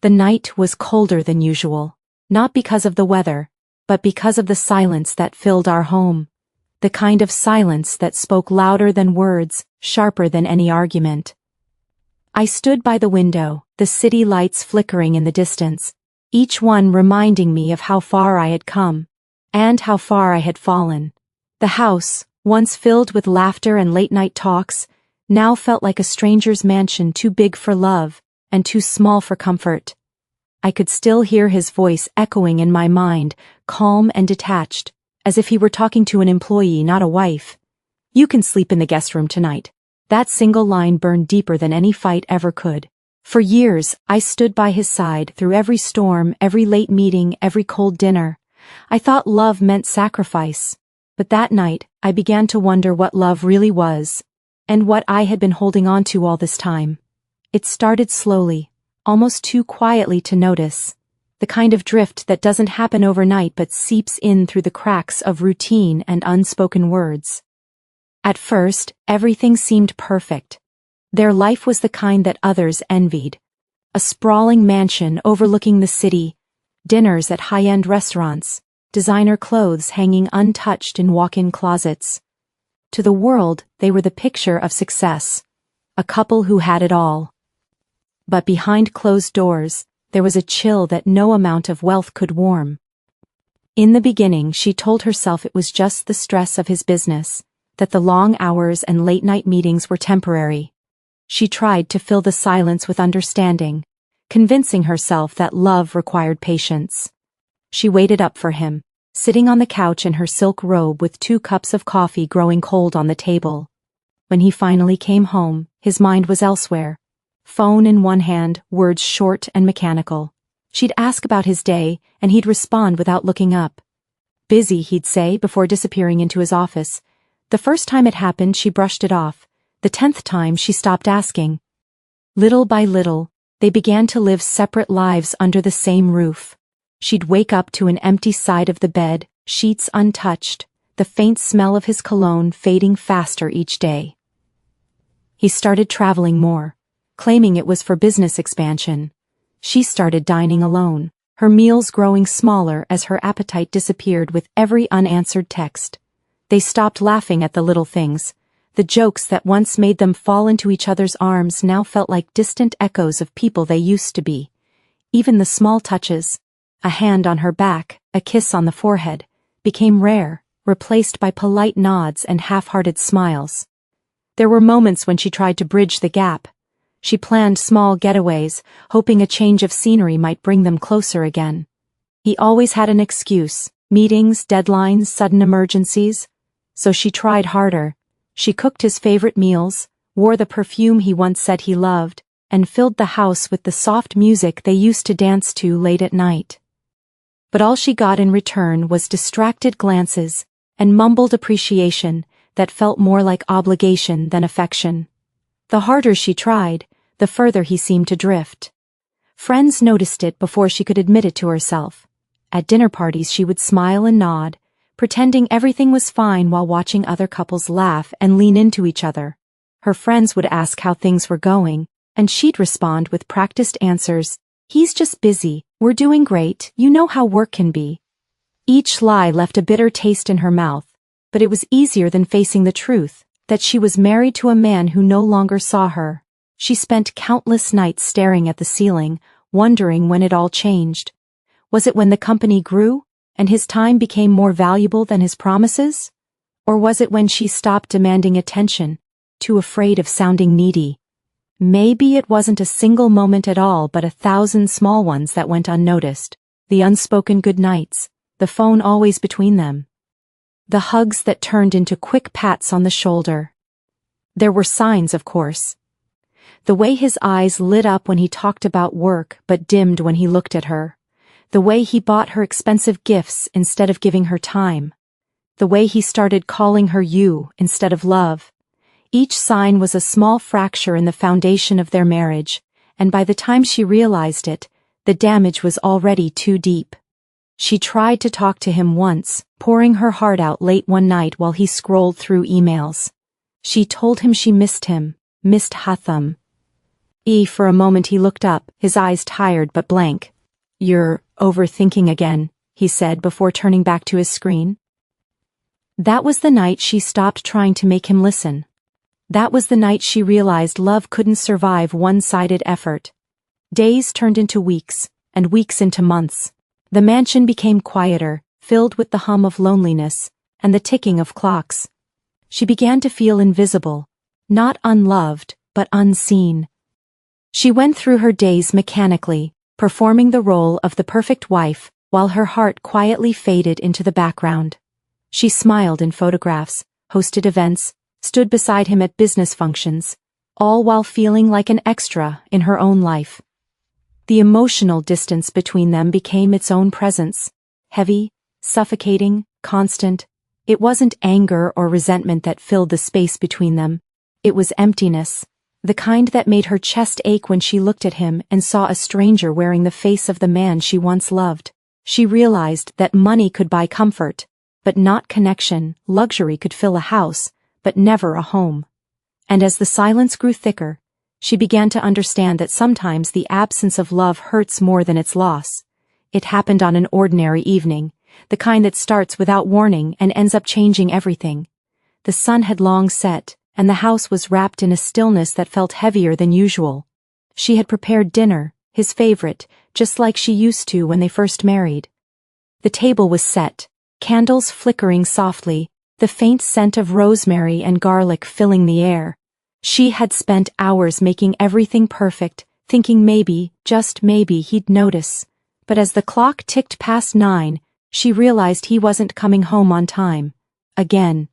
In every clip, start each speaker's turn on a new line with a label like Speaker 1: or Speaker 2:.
Speaker 1: The night was colder than usual, not because of the weather, but because of the silence that filled our home. The kind of silence that spoke louder than words, sharper than any argument. I stood by the window, the city lights flickering in the distance, each one reminding me of how far I had come, and how far I had fallen. The house, once filled with laughter and late-night talks, now felt like a stranger's mansion, too big for love, and too small for comfort. I could still hear his voice echoing in my mind, calm and detached, as if he were talking to an employee, not a wife. "You can sleep in the guest room tonight." That single line burned deeper than any fight ever could. For years, I stood by his side through every storm, every late meeting, every cold dinner. I thought love meant sacrifice. But that night, I began to wonder what love really was, and what I had been holding on to all this time. It started slowly, almost too quietly to notice. The kind of drift that doesn't happen overnight but seeps in through the cracks of routine and unspoken words. At first, everything seemed perfect. Their life was the kind that others envied. A sprawling mansion overlooking the city, dinners at high-end restaurants, designer clothes hanging untouched in walk-in closets. To the world, they were the picture of success, a couple who had it all. But behind closed doors, there was a chill that no amount of wealth could warm. In the beginning, she told herself it was just the stress of his business, that the long hours and late-night meetings were temporary. She tried to fill the silence with understanding, convincing herself that love required patience. She waited up for him, sitting on the couch in her silk robe with 2 cups of coffee growing cold on the table. When he finally came home, his mind was elsewhere. Phone in one hand, words short and mechanical. She'd ask about his day, and he'd respond without looking up. "Busy," he'd say before disappearing into his office. The first time it happened, she brushed it off. The 10th time, she stopped asking. Little by little, they began to live separate lives under the same roof. She'd wake up to an empty side of the bed, sheets untouched, the faint smell of his cologne fading faster each day. He started traveling more, claiming it was for business expansion. She started dining alone, her meals growing smaller as her appetite disappeared with every unanswered text. They stopped laughing at the little things. The jokes that once made them fall into each other's arms now felt like distant echoes of people they used to be. Even the small touches, a hand on her back, a kiss on the forehead, became rare, replaced by polite nods and half-hearted smiles. There were moments when she tried to bridge the gap. She planned small getaways, hoping a change of scenery might bring them closer again. He always had an excuse: meetings, deadlines, sudden emergencies. So she tried harder. She cooked his favorite meals, wore the perfume he once said he loved, and filled the house with the soft music they used to dance to late at night. But all she got in return was distracted glances and mumbled appreciation that felt more like obligation than affection. The harder she tried, the further he seemed to drift. Friends noticed it before she could admit it to herself. At dinner parties she would smile and nod, pretending everything was fine while watching other couples laugh and lean into each other. Her friends would ask how things were going, and she'd respond with practiced answers: "He's just busy, we're doing great, you know how work can be." Each lie left a bitter taste in her mouth, but it was easier than facing the truth, that she was married to a man who no longer saw her. She spent countless nights staring at the ceiling, wondering when it all changed. Was it when the company grew, and his time became more valuable than his promises? Or was it when she stopped demanding attention, too afraid of sounding needy? Maybe it wasn't a single moment at all, but 1,000 small ones that went unnoticed. The unspoken good nights, the phone always between them. The hugs that turned into quick pats on the shoulder. There were signs, of course. The way his eyes lit up when he talked about work but dimmed when he looked at her. The way he bought her expensive gifts instead of giving her time. The way he started calling her you instead of love. Each sign was a small fracture in the foundation of their marriage, and by the time she realized it, the damage was already too deep. She tried to talk to him once, pouring her heart out late one night while he scrolled through emails. She told him she missed him, missed Hatham. For a moment he looked up, his eyes tired but blank. "You're overthinking again," he said before turning back to his screen. That was the night she stopped trying to make him listen. That was the night she realized love couldn't survive one-sided effort. Days turned into weeks, and weeks into months. The mansion became quieter, filled with the hum of loneliness, and the ticking of clocks. She began to feel invisible, not unloved, but unseen. She went through her days mechanically, performing the role of the perfect wife, while her heart quietly faded into the background. She smiled in photographs, hosted events, stood beside him at business functions, all while feeling like an extra in her own life. The emotional distance between them became its own presence, heavy, suffocating, constant. It wasn't anger or resentment that filled the space between them. It was emptiness, the kind that made her chest ache when she looked at him and saw a stranger wearing the face of the man she once loved. She realized that money could buy comfort, but not connection. Luxury could fill a house, but never a home. And as the silence grew thicker, she began to understand that sometimes the absence of love hurts more than its loss. It happened on an ordinary evening, the kind that starts without warning and ends up changing everything. The sun had long set, and the house was wrapped in a stillness that felt heavier than usual. She had prepared dinner, his favorite, just like she used to when they first married. The table was set, candles flickering softly, the faint scent of rosemary and garlic filling the air. She had spent hours making everything perfect, thinking maybe, just maybe, he'd notice. But as the clock ticked past 9, she realized he wasn't coming home on time. Again.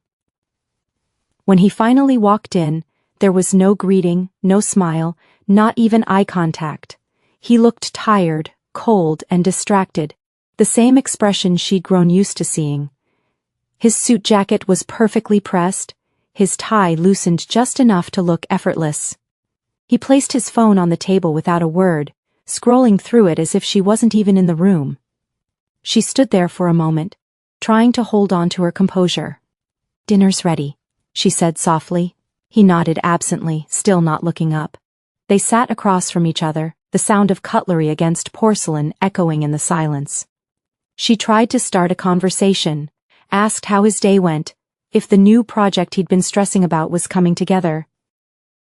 Speaker 1: When he finally walked in, there was no greeting, no smile, not even eye contact. He looked tired, cold, and distracted, the same expression she'd grown used to seeing. His suit jacket was perfectly pressed, his tie loosened just enough to look effortless. He placed his phone on the table without a word, scrolling through it as if she wasn't even in the room. She stood there for a moment, trying to hold on to her composure. "Dinner's ready," she said softly. He nodded absently, still not looking up. They sat across from each other, the sound of cutlery against porcelain echoing in the silence. She tried to start a conversation, asked how his day went, if the new project he'd been stressing about was coming together.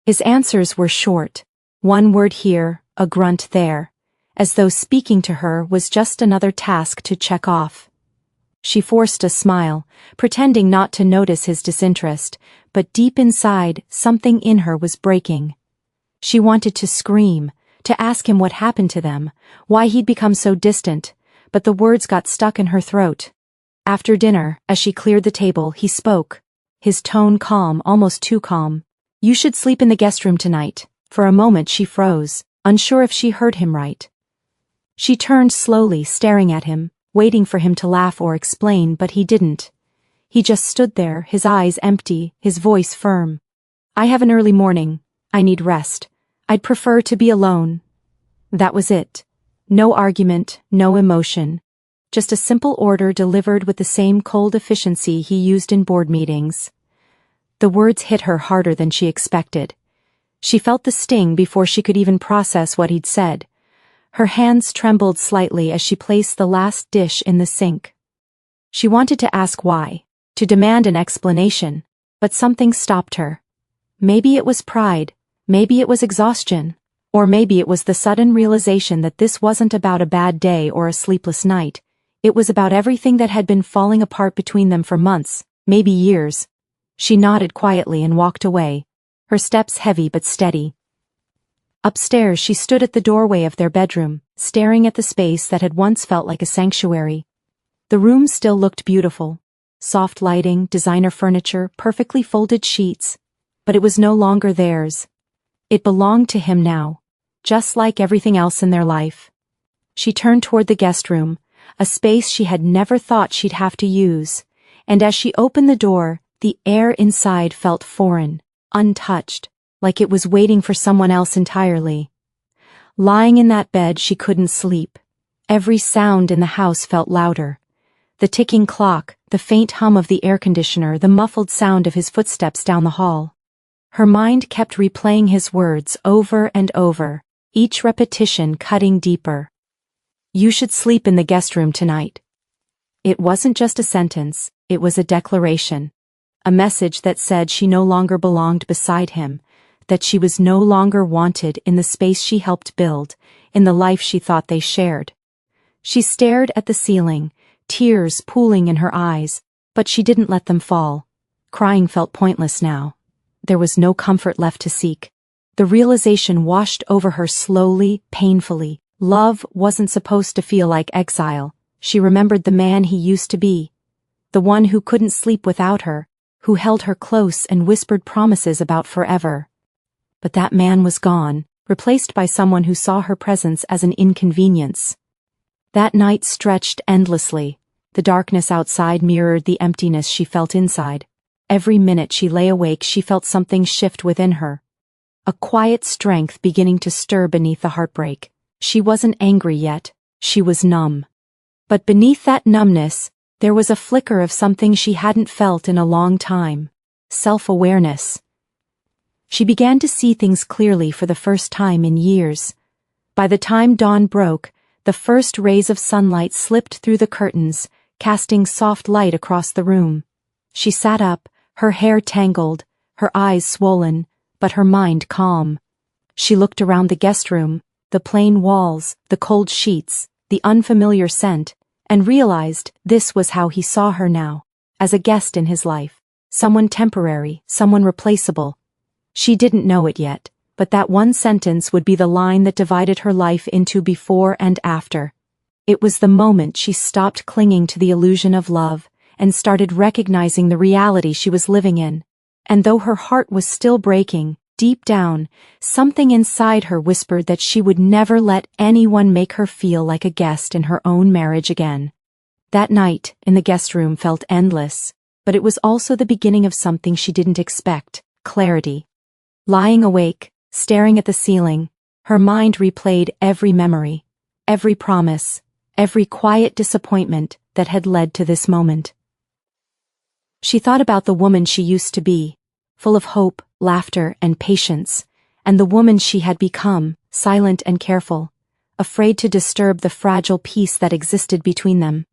Speaker 1: His answers were short, one word here, a grunt there, as though speaking to her was just another task to check off. She forced a smile, pretending not to notice his disinterest, but deep inside, something in her was breaking. She wanted to scream, to ask him what happened to them, why he'd become so distant, but the words got stuck in her throat. After dinner, as she cleared the table, he spoke, his tone calm, almost too calm. "You should sleep in the guest room tonight." For a moment she froze, unsure if she heard him right. She turned slowly, staring at him, waiting for him to laugh or explain, but he didn't. He just stood there, his eyes empty, his voice firm. "I have an early morning. I need rest. I'd prefer to be alone." That was it. No argument, no emotion. Just a simple order delivered with the same cold efficiency he used in board meetings. The words hit her harder than she expected. She felt the sting before she could even process what he'd said. Her hands trembled slightly as she placed the last dish in the sink. She wanted to ask why, to demand an explanation, but something stopped her. Maybe it was pride, maybe it was exhaustion, or maybe it was the sudden realization that this wasn't about a bad day or a sleepless night. It was about everything that had been falling apart between them for months, maybe years. She nodded quietly and walked away, her steps heavy but steady. Upstairs she stood at the doorway of their bedroom, staring at the space that had once felt like a sanctuary. The room still looked beautiful. Soft lighting, designer furniture, perfectly folded sheets. But it was no longer theirs. It belonged to him now, just like everything else in their life. She turned toward the guest room, a space she had never thought she'd have to use, and as she opened the door, the air inside felt foreign, untouched, like it was waiting for someone else entirely. Lying in that bed, she couldn't sleep. Every sound in the house felt louder. The ticking clock, the faint hum of the air conditioner, the muffled sound of his footsteps down the hall. Her mind kept replaying his words over and over, each repetition cutting deeper. "You should sleep in the guest room tonight." It wasn't just a sentence, it was a declaration. A message that said she no longer belonged beside him, that she was no longer wanted in the space she helped build, in the life she thought they shared. She stared at the ceiling, tears pooling in her eyes, but she didn't let them fall. Crying felt pointless now. There was no comfort left to seek. The realization washed over her slowly, painfully. Love wasn't supposed to feel like exile. She remembered the man he used to be. The one who couldn't sleep without her, who held her close and whispered promises about forever. But that man was gone, replaced by someone who saw her presence as an inconvenience. That night stretched endlessly. The darkness outside mirrored the emptiness she felt inside. Every minute she lay awake, she felt something shift within her. A quiet strength beginning to stir beneath the heartbreak. She wasn't angry yet, she was numb. But beneath that numbness, there was a flicker of something she hadn't felt in a long time. Self-awareness. She began to see things clearly for the first time in years. By the time dawn broke, the first rays of sunlight slipped through the curtains, casting soft light across the room. She sat up, her hair tangled, her eyes swollen, but her mind calm. She looked around the guest room, the plain walls, the cold sheets, the unfamiliar scent, and realized this was how he saw her now, as a guest in his life, someone temporary, someone replaceable. She didn't know it yet, but that one sentence would be the line that divided her life into before and after. It was the moment she stopped clinging to the illusion of love and started recognizing the reality she was living in. And though her heart was still breaking, deep down, something inside her whispered that she would never let anyone make her feel like a guest in her own marriage again. That night, in the guest room, felt endless, but it was also the beginning of something she didn't expect: clarity. Lying awake, staring at the ceiling, her mind replayed every memory, every promise, every quiet disappointment that had led to this moment. She thought about the woman she used to be, full of hope, laughter, and patience, and the woman she had become, silent and careful, afraid to disturb the fragile peace that existed between them.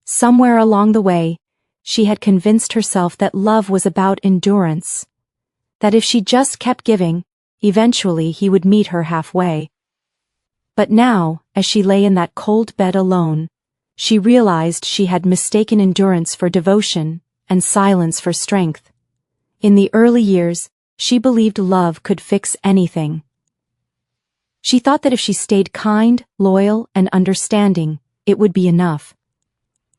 Speaker 1: Somewhere along the way, she had convinced herself that love was about endurance, that if she just kept giving, eventually he would meet her halfway. But now, as she lay in that cold bed alone, she realized she had mistaken endurance for devotion and silence for strength. In the early years, she believed love could fix anything. She thought that if she stayed kind, loyal, and understanding, it would be enough.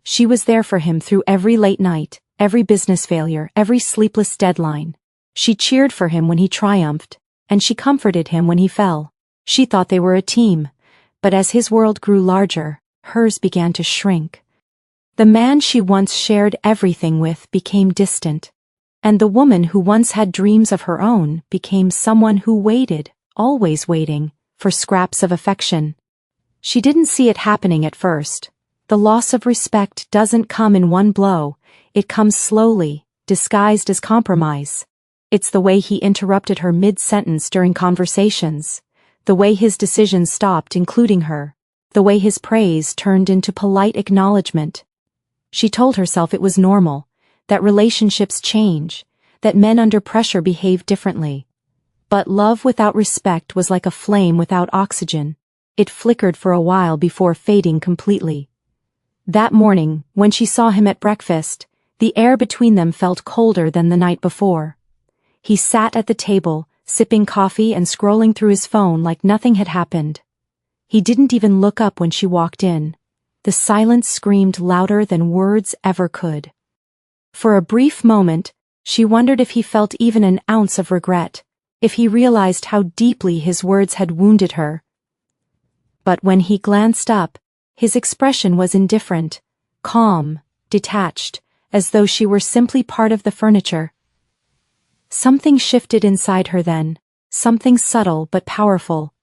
Speaker 1: She was there for him through every late night, every business failure, every sleepless deadline. She cheered for him when he triumphed, and she comforted him when he fell. She thought they were a team, but as his world grew larger, hers began to shrink. The man she once shared everything with became distant, and the woman who once had dreams of her own became someone who waited, always waiting, for scraps of affection. She didn't see it happening at first. The loss of respect doesn't come in one blow, it comes slowly, disguised as compromise. It's the way he interrupted her mid-sentence during conversations, the way his decisions stopped including her, the way his praise turned into polite acknowledgement. She told herself it was normal, that relationships change, that men under pressure behave differently. But love without respect was like a flame without oxygen. It flickered for a while before fading completely. That morning, when she saw him at breakfast, the air between them felt colder than the night before. He sat at the table, sipping coffee and scrolling through his phone like nothing had happened. He didn't even look up when she walked in. The silence screamed louder than words ever could. For a brief moment, she wondered if he felt even an ounce of regret, if he realized how deeply his words had wounded her. But when he glanced up, his expression was indifferent, calm, detached, as though she were simply part of the furniture. Something shifted inside her then, something subtle but powerful.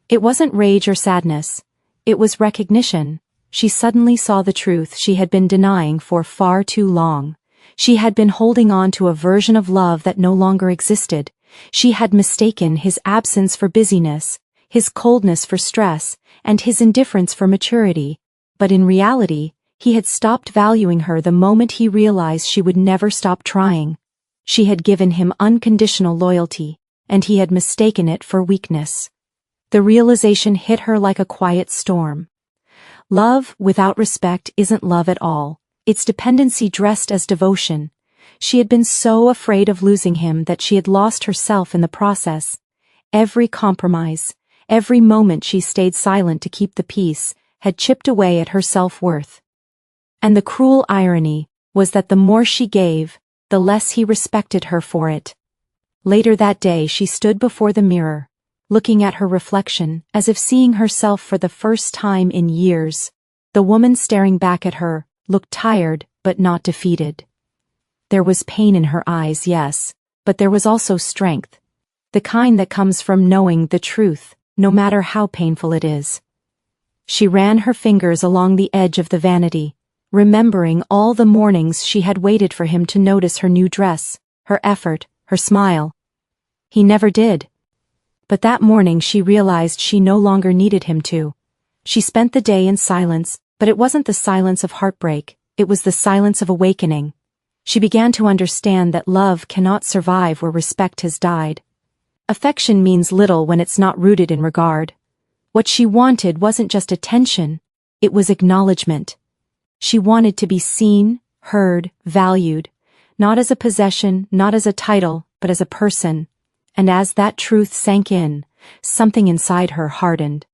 Speaker 1: It wasn't rage or sadness, it was recognition. She suddenly saw the truth she had been denying for far too long. She had been holding on to a version of love that no longer existed. She had mistaken his absence for busyness, his coldness for stress, and his indifference for maturity. But in reality, he had stopped valuing her the moment he realized she would never stop trying. She had given him unconditional loyalty, and he had mistaken it for weakness. The realization hit her like a quiet storm. Love without respect isn't love at all. It's dependency dressed as devotion. She had been so afraid of losing him that she had lost herself in the process. Every compromise, every moment she stayed silent to keep the peace, had chipped away at her self-worth. And the cruel irony was that the more she gave, the less he respected her for it. Later that day she stood before the mirror, looking at her reflection as if seeing herself for the first time in years. The woman staring back at her looked tired but not defeated. There was pain in her eyes, yes, but there was also strength. The kind that comes from knowing the truth, no matter how painful it is. She ran her fingers along the edge of the vanity, remembering all the mornings she had waited for him to notice her new dress, her effort, her smile. He never did. But that morning she realized she no longer needed him to. She spent the day in silence, but it wasn't the silence of heartbreak, it was the silence of awakening. She began to understand that love cannot survive where respect has died. Affection means little when it's not rooted in regard. What she wanted wasn't just attention, it was acknowledgement. She wanted to be seen, heard, valued, not as a possession, not as a title, but as a person. And as that truth sank in, something inside her hardened.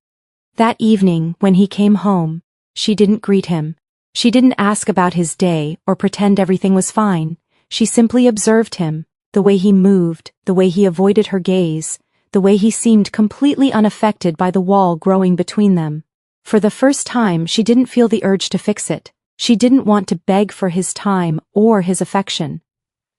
Speaker 1: That evening, when he came home, she didn't greet him. She didn't ask about his day or pretend everything was fine. She simply observed him, the way he moved, the way he avoided her gaze, the way he seemed completely unaffected by the wall growing between them. For the first time, she didn't feel the urge to fix it. She didn't want to beg for his time or his affection.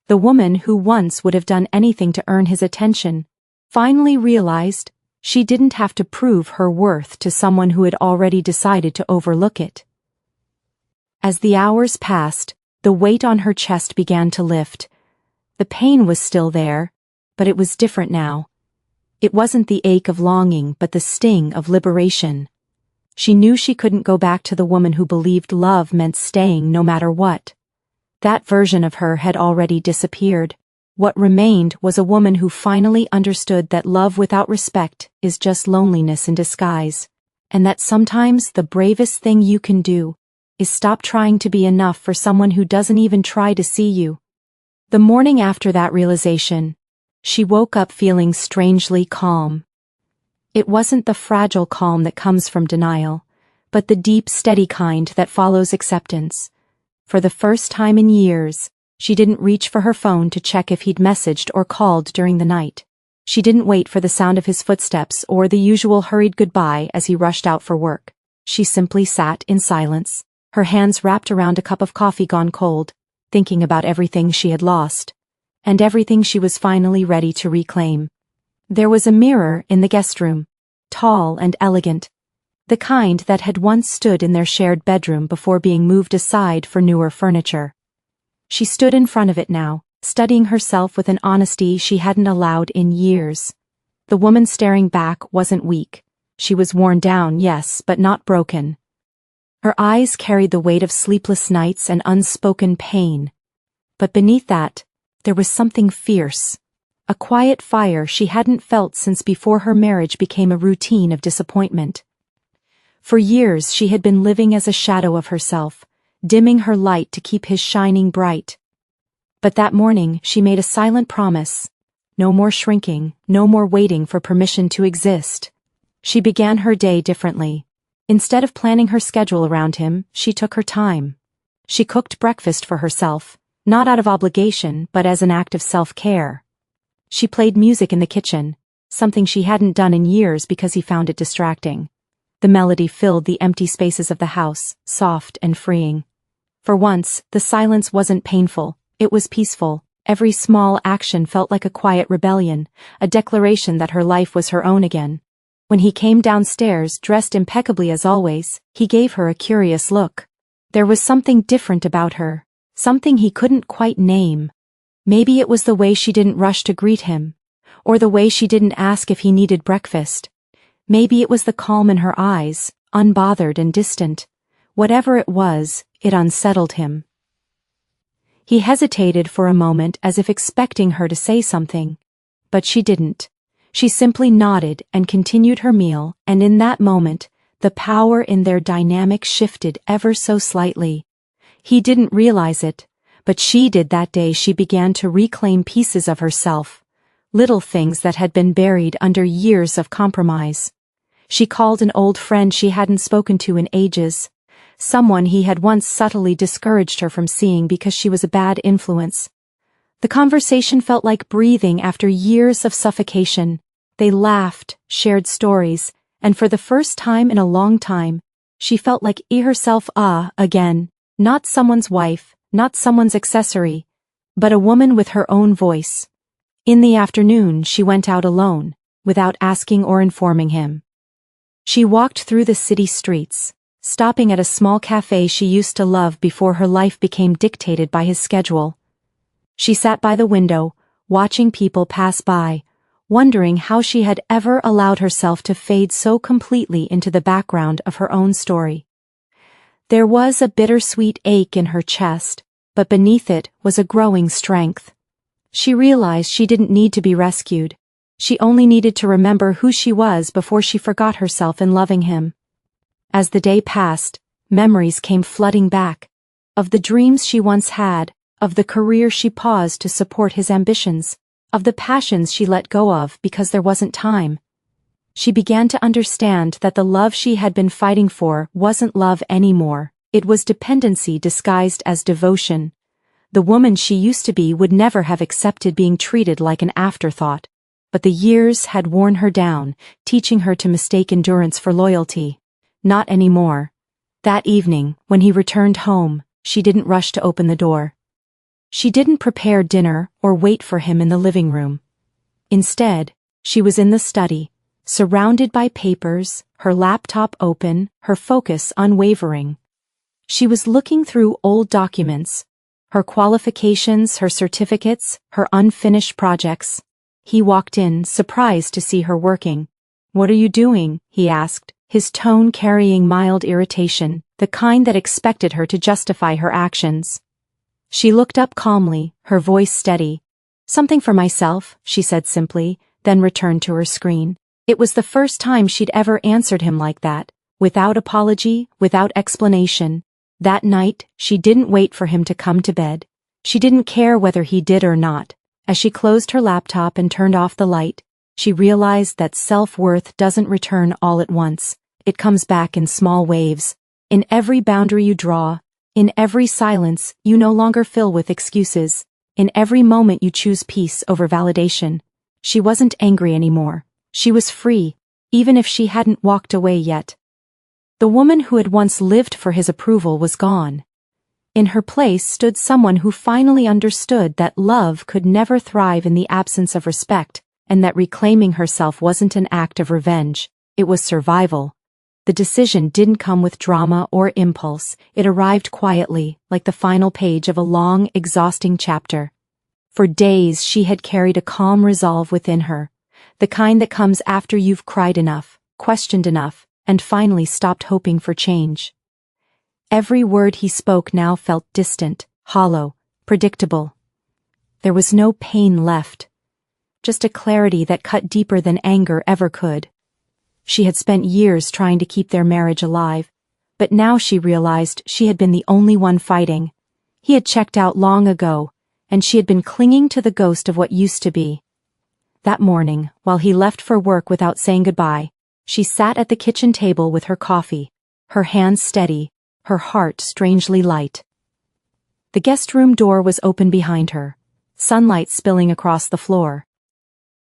Speaker 1: The woman who once would have done anything to earn his attention finally realized she didn't have to prove her worth to someone who had already decided to overlook it. As the hours passed, the weight on her chest began to lift. The pain was still there, but it was different now. It wasn't the ache of longing, but the sting of liberation. She knew she couldn't go back to the woman who believed love meant staying no matter what. That version of her had already disappeared. What remained was a woman who finally understood that love without respect is just loneliness in disguise, and that sometimes the bravest thing you can do is stop trying to be enough for someone who doesn't even try to see you. The morning after that realization, she woke up feeling strangely calm. It wasn't the fragile calm that comes from denial, but the deep, steady kind that follows acceptance. For the first time in years, she didn't reach for her phone to check if he'd messaged or called during the night. She didn't wait for the sound of his footsteps or the usual hurried goodbye as he rushed out for work. She simply sat in silence, her hands wrapped around a cup of coffee gone cold, thinking about everything she had lost, and everything she was finally ready to reclaim. There was a mirror in the guest room, tall and elegant, the kind that had once stood in their shared bedroom before being moved aside for newer furniture. She stood in front of it now, studying herself with an honesty she hadn't allowed in years. The woman staring back wasn't weak. She was worn down, yes, but not broken. Her eyes carried the weight of sleepless nights and unspoken pain. But beneath that, there was something fierce. A quiet fire she hadn't felt since before her marriage became a routine of disappointment. For years she had been living as a shadow of herself, dimming her light to keep his shining bright. But that morning she made a silent promise. No more shrinking, no more waiting for permission to exist. She began her day differently. Instead of planning her schedule around him, she took her time. She cooked breakfast for herself, not out of obligation but as an act of self-care. She played music in the kitchen, something she hadn't done in years because he found it distracting. The melody filled the empty spaces of the house, soft and freeing. For once, the silence wasn't painful, it was peaceful. Every small action felt like a quiet rebellion, a declaration that her life was her own again. When he came downstairs, dressed impeccably as always, he gave her a curious look. There was something different about her, something he couldn't quite name. Maybe it was the way she didn't rush to greet him, or the way she didn't ask if he needed breakfast. Maybe it was the calm in her eyes, unbothered and distant. Whatever it was, it unsettled him. He hesitated for a moment as if expecting her to say something. But she didn't. She simply nodded and continued her meal, and in that moment, the power in their dynamic shifted ever so slightly. He didn't realize it, but she did. That day she began to reclaim pieces of herself, little things that had been buried under years of compromise. She called an old friend she hadn't spoken to in ages, someone he had once subtly discouraged her from seeing because she was a bad influence. The conversation felt like breathing after years of suffocation. They laughed, shared stories, and for the first time in a long time, she felt like herself again, not someone's wife, not someone's accessory, but a woman with her own voice. In the afternoon she went out alone, without asking or informing him. She walked through the city streets, stopping at a small cafe she used to love before her life became dictated by his schedule. She sat by the window, watching people pass by, wondering how she had ever allowed herself to fade so completely into the background of her own story. There was a bittersweet ache in her chest, but beneath it was a growing strength. She realized she didn't need to be rescued. She only needed to remember who she was before she forgot herself in loving him. As the day passed, memories came flooding back, of the dreams she once had, of the career she paused to support his ambitions, of the passions she let go of because there wasn't time. She began to understand that the love she had been fighting for wasn't love anymore, it was dependency disguised as devotion. The woman she used to be would never have accepted being treated like an afterthought. But the years had worn her down, teaching her to mistake endurance for loyalty. Not anymore. That evening, when he returned home, she didn't rush to open the door. She didn't prepare dinner or wait for him in the living room. Instead, she was in the study, surrounded by papers, her laptop open, her focus unwavering. She was looking through old documents, her qualifications, her certificates, her unfinished projects. He walked in, surprised to see her working. "What are you doing?" he asked, his tone carrying mild irritation, the kind that expected her to justify her actions. She looked up calmly, her voice steady. "Something for myself," she said simply, then returned to her screen. It was the first time she'd ever answered him like that, without apology, without explanation. That night, she didn't wait for him to come to bed. She didn't care whether he did or not. As she closed her laptop and turned off the light, she realized that self-worth doesn't return all at once. It comes back in small waves. In every boundary you draw, in every silence you no longer fill with excuses, in every moment you choose peace over validation. She wasn't angry anymore. She was free, even if she hadn't walked away yet. The woman who had once lived for his approval was gone. In her place stood someone who finally understood that love could never thrive in the absence of respect, and that reclaiming herself wasn't an act of revenge, it was survival. The decision didn't come with drama or impulse, it arrived quietly, like the final page of a long, exhausting chapter. For days she had carried a calm resolve within her, the kind that comes after you've cried enough, questioned enough, and finally stopped hoping for change. Every word he spoke now felt distant, hollow, predictable. There was no pain left, just a clarity that cut deeper than anger ever could. She had spent years trying to keep their marriage alive, but now she realized she had been the only one fighting. He had checked out long ago, and she had been clinging to the ghost of what used to be. That morning, while he left for work without saying goodbye, she sat at the kitchen table with her coffee, her hands steady, her heart strangely light. The guest room door was open behind her, sunlight spilling across the floor.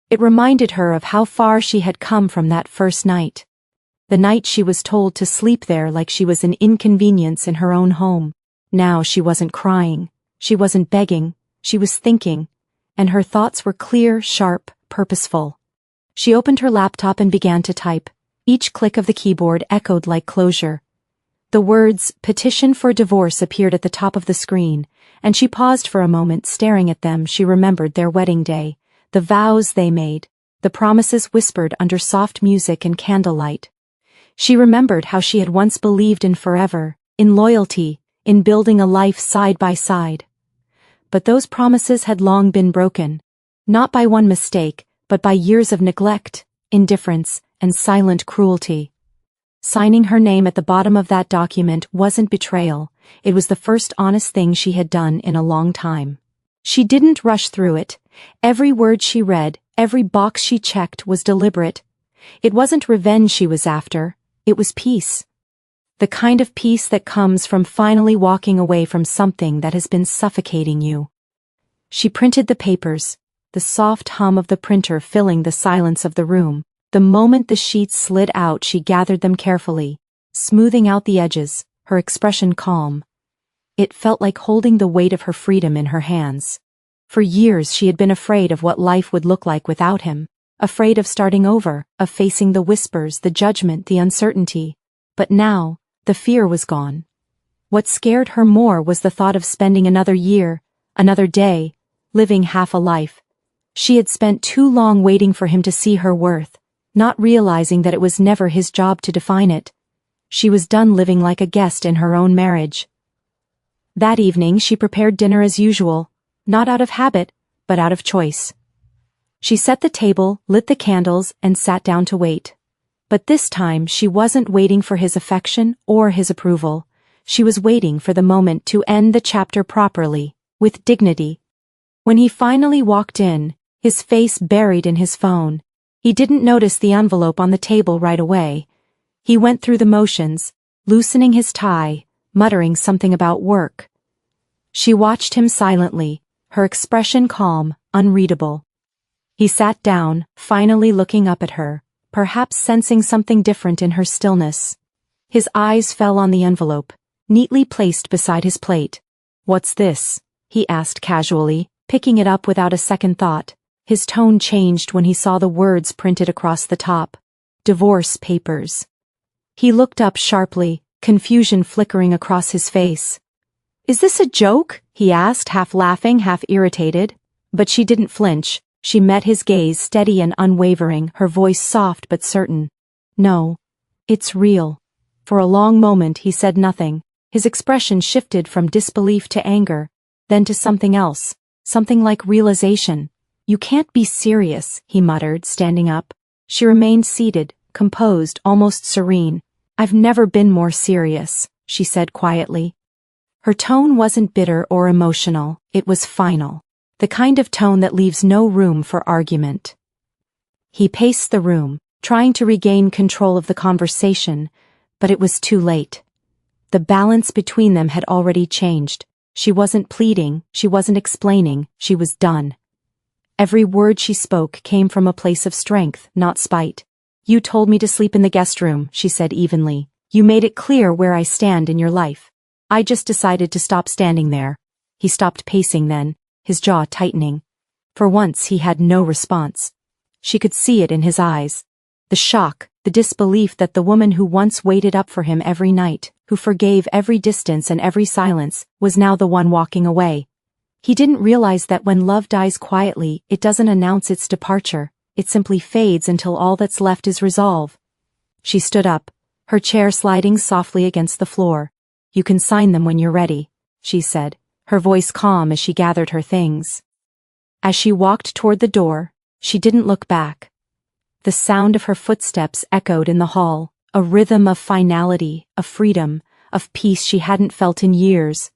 Speaker 1: It reminded her of how far she had come from that first night. The night she was told to sleep there like she was an inconvenience in her own home. Now she wasn't crying, she wasn't begging, she was thinking, and her thoughts were clear, sharp, purposeful. She opened her laptop and began to type. Each click of the keyboard echoed like closure. The words, "petition for divorce," appeared at the top of the screen, and she paused for a moment. Staring at them, she remembered their wedding day, the vows they made, the promises whispered under soft music and candlelight. She remembered how she had once believed in forever, in loyalty, in building a life side by side. But those promises had long been broken, not by one mistake, but by years of neglect, indifference, and silent cruelty. Signing her name at the bottom of that document wasn't betrayal, it was the first honest thing she had done in a long time. She didn't rush through it. Every word she read, every box she checked was deliberate. It wasn't revenge she was after, it was peace. The kind of peace that comes from finally walking away from something that has been suffocating you. She printed the papers, the soft hum of the printer filling the silence of the room. The moment the sheets slid out, she gathered them carefully, smoothing out the edges, her expression calm. It felt like holding the weight of her freedom in her hands. For years she had been afraid of what life would look like without him, afraid of starting over, of facing the whispers, the judgment, the uncertainty. But now, the fear was gone. What scared her more was the thought of spending another year, another day, living half a life. She had spent too long waiting for him to see her worth, not realizing that it was never his job to define it. She was done living like a guest in her own marriage. That evening she prepared dinner as usual, not out of habit, but out of choice. She set the table, lit the candles, and sat down to wait. But this time she wasn't waiting for his affection or his approval. She was waiting for the moment to end the chapter properly, with dignity. When he finally walked in, his face buried in his phone, he didn't notice the envelope on the table right away. He went through the motions, loosening his tie, muttering something about work. She watched him silently, her expression calm, unreadable. He sat down, finally looking up at her, perhaps sensing something different in her stillness. His eyes fell on the envelope, neatly placed beside his plate. "What's this?" he asked casually, picking it up without a second thought. His tone changed when he saw the words printed across the top. "Divorce papers." He looked up sharply, confusion flickering across his face. "Is this a joke?" he asked, half laughing, half irritated. But she didn't flinch. She met his gaze, steady and unwavering, her voice soft but certain. "No, it's real." For a long moment he said nothing. His expression shifted from disbelief to anger, then to something else, something like realization. "You can't be serious," he muttered, standing up. She remained seated, composed, almost serene. "I've never been more serious," she said quietly. Her tone wasn't bitter or emotional, it was final. The kind of tone that leaves no room for argument. He paced the room, trying to regain control of the conversation, but it was too late. The balance between them had already changed. She wasn't pleading, she wasn't explaining, she was done. Every word she spoke came from a place of strength, not spite. "You told me to sleep in the guest room," she said evenly. "You made it clear where I stand in your life. I just decided to stop standing there." He stopped pacing then, his jaw tightening. For once he had no response. She could see it in his eyes. The shock, the disbelief that the woman who once waited up for him every night, who forgave every distance and every silence, was now the one walking away. He didn't realize that when love dies quietly, it doesn't announce its departure, it simply fades until all that's left is resolve. She stood up, her chair sliding softly against the floor. "You can sign them when you're ready," she said, her voice calm as she gathered her things. As she walked toward the door, she didn't look back. The sound of her footsteps echoed in the hall, a rhythm of finality, of freedom, of peace she hadn't felt in years.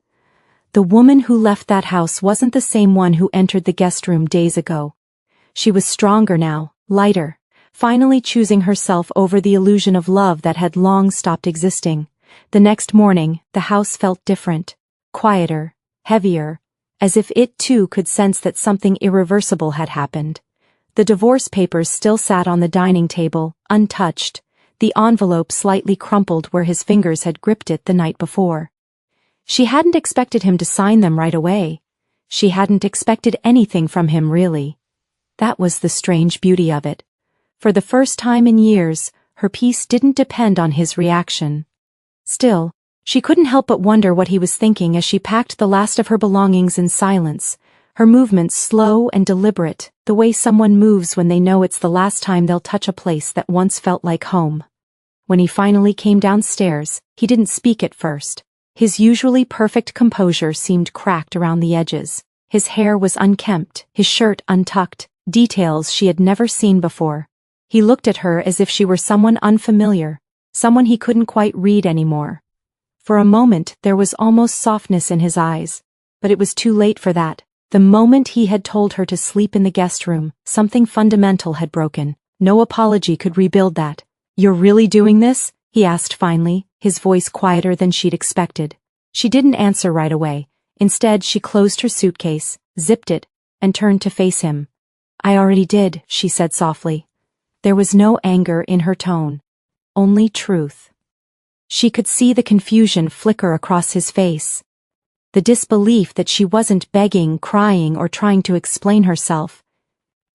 Speaker 1: The woman who left that house wasn't the same one who entered the guest room days ago. She was stronger now, lighter, finally choosing herself over the illusion of love that had long stopped existing. The next morning, the house felt different, quieter, heavier, as if it too could sense that something irreversible had happened. The divorce papers still sat on the dining table, untouched, the envelope slightly crumpled where his fingers had gripped it the night before. She hadn't expected him to sign them right away. She hadn't expected anything from him really. That was the strange beauty of it. For the first time in years, her peace didn't depend on his reaction. Still, She couldn't help but wonder what he was thinking as she packed the last of her belongings in silence, her movements slow and deliberate, the way someone moves when they know it's the last time they'll touch a place that once felt like home. When he finally came downstairs, he didn't speak at first. His usually perfect composure seemed cracked around the edges. His hair was unkempt, his shirt untucked, details she had never seen before. He looked at her as if she were someone unfamiliar, someone he couldn't quite read anymore. For a moment there was almost softness in his eyes, but it was too late for that. The moment he had told her to sleep in the guest room, something fundamental had broken. No apology could rebuild that. "You're really doing this?" he asked finally, his voice quieter than she'd expected. She didn't answer right away. Instead, she closed her suitcase, zipped it, and turned to face him. "I already did," she said softly. There was no anger in her tone, only truth. She could see the confusion flicker across his face. The disbelief that she wasn't begging, crying, or trying to explain herself.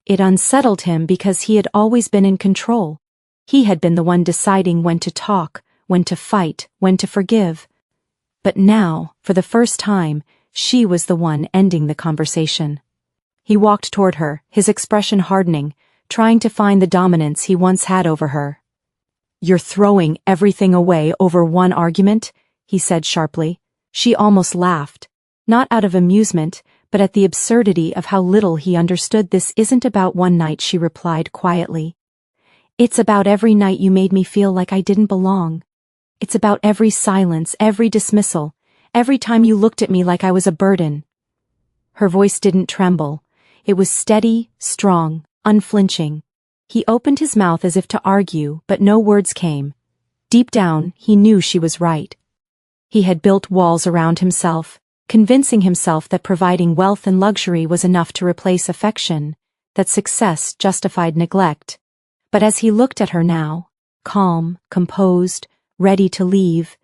Speaker 1: It unsettled him because he had always been in control. He had been the one deciding when to talk, when to fight, when to forgive. But now, for the first time, she was the one ending the conversation. He walked toward her, his expression hardening, trying to find the dominance he once had over her. "You're throwing everything away over one argument?" he said sharply. She almost laughed, not out of amusement, but at the absurdity of how little he understood. "This isn't about one night," she replied quietly. "It's about every night you made me feel like I didn't belong. It's about every silence, every dismissal, every time you looked at me like I was a burden." Her voice didn't tremble. It was steady, strong, unflinching. He opened his mouth as if to argue, but no words came. Deep down, he knew she was right. He had built walls around himself, convincing himself that providing wealth and luxury was enough to replace affection, that success justified neglect. But as he looked at her now, calm, composed, ready to leave,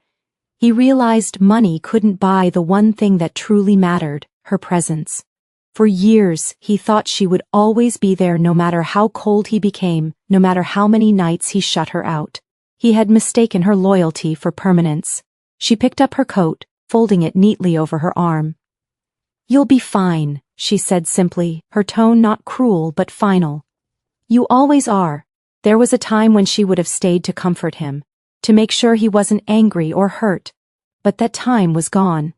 Speaker 1: he realized money couldn't buy the one thing that truly mattered, her presence. For years, he thought she would always be there no matter how cold he became, no matter how many nights he shut her out. He had mistaken her loyalty for permanence. She picked up her coat, folding it neatly over her arm. "You'll be fine," she said simply, her tone not cruel but final. "You always are." There was a time when she would have stayed to comfort him, to make sure he wasn't angry or hurt, but that time was gone.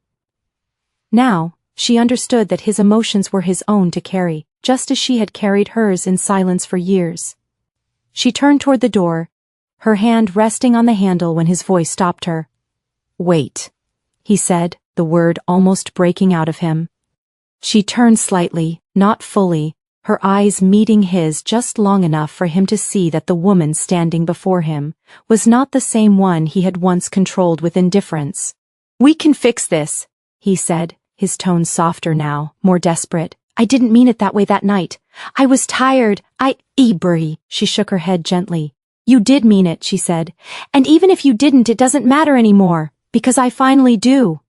Speaker 1: Now, she understood that his emotions were his own to carry, just as she had carried hers in silence for years. She turned toward the door, her hand resting on the handle when his voice stopped her. "Wait," he said, the word almost breaking out of him. She turned slightly, not fully, her eyes meeting his just long enough for him to see that the woman standing before him was not the same one he had once controlled with indifference. "We can fix this," he said, his tone softer now, more desperate. "I didn't mean it that way that night. I was tired. Brie," she shook her head gently. "You did mean it," she said. "And even if you didn't, it doesn't matter anymore, because I finally do."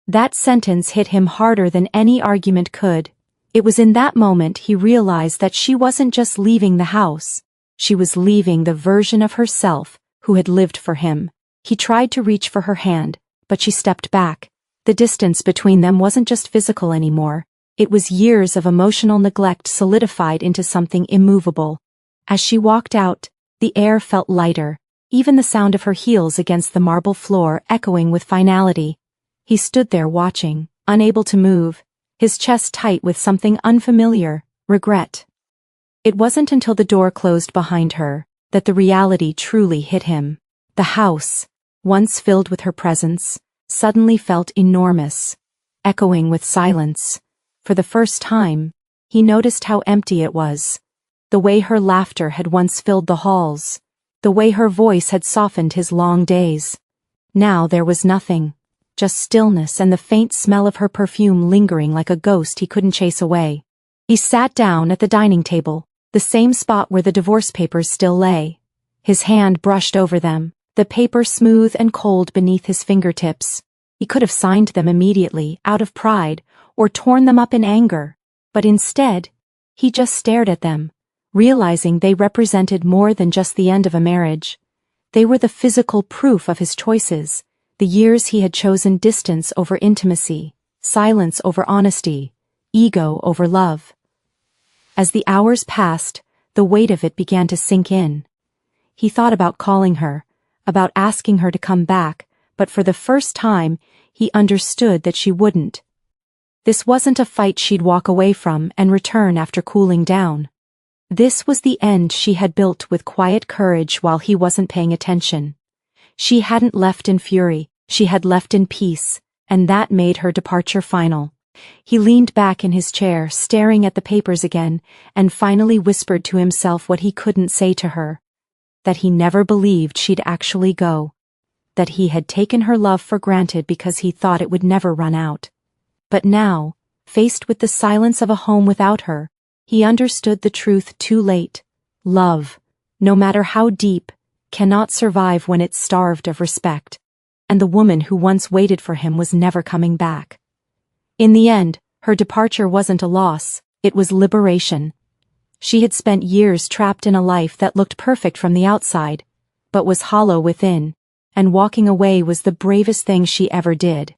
Speaker 1: That sentence hit him harder than any argument could. It was in that moment he realized that she wasn't just leaving the house. She was leaving the version of herself who had lived for him. He tried to reach for her hand, but she stepped back. The distance between them wasn't just physical anymore. It was years of emotional neglect solidified into something immovable. As she walked out, the air felt lighter, even the sound of her heels against the marble floor echoing with finality. He stood there watching, unable to move, his chest tight with something unfamiliar, regret. It wasn't until the door closed behind her that the reality truly hit him. The house, once filled with her presence, suddenly felt enormous, echoing with silence. For the first time, he noticed how empty it was. The way her laughter had once filled the halls, the way her voice had softened his long days. Now there was nothing, just stillness and the faint smell of her perfume lingering like a ghost he couldn't chase away. He sat down at the dining table, the same spot where the divorce papers still lay. His hand brushed over them, the paper smooth and cold beneath his fingertips. He could have signed them immediately, out of pride, or torn them up in anger, but instead, he just stared at them, realizing they represented more than just the end of a marriage. They were the physical proof of his choices, The years he had chosen distance over intimacy, silence over honesty, ego over love. As the hours passed, the weight of it began to sink in. He thought about calling her, about asking her to come back, but for the first time, he understood that she wouldn't. This wasn't a fight she'd walk away from and return after cooling down. This was the end she had built with quiet courage while he wasn't paying attention. She hadn't left in fury, she had left in peace, and that made her departure final. He leaned back in his chair, staring at the papers again, and finally whispered to himself what he couldn't say to her. That he never believed she'd actually go. That he had taken her love for granted because he thought it would never run out. But now, faced with the silence of a home without her, he understood the truth too late. Love, no matter how deep, cannot survive when it's starved of respect. And the woman who once waited for him was never coming back. In the end, her departure wasn't a loss, it was liberation. She had spent years trapped in a life that looked perfect from the outside, but was hollow within, and walking away was the bravest thing she ever did.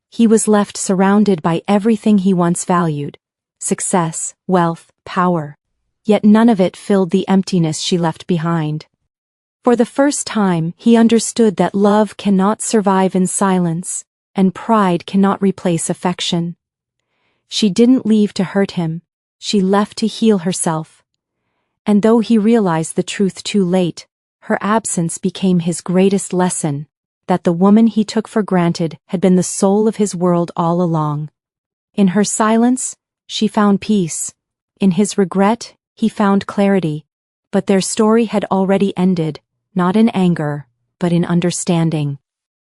Speaker 1: He was left surrounded by everything he once valued: success, wealth, power. Yet none of it filled the emptiness she left behind. For the first time, he understood that love cannot survive in silence, and pride cannot replace affection. She didn't leave to hurt him, she left to heal herself. And though he realized the truth too late, her absence became his greatest lesson, that the woman he took for granted had been the soul of his world all along. In her silence, she found peace. In his regret, he found clarity. But their story had already ended, not in anger, but in understanding.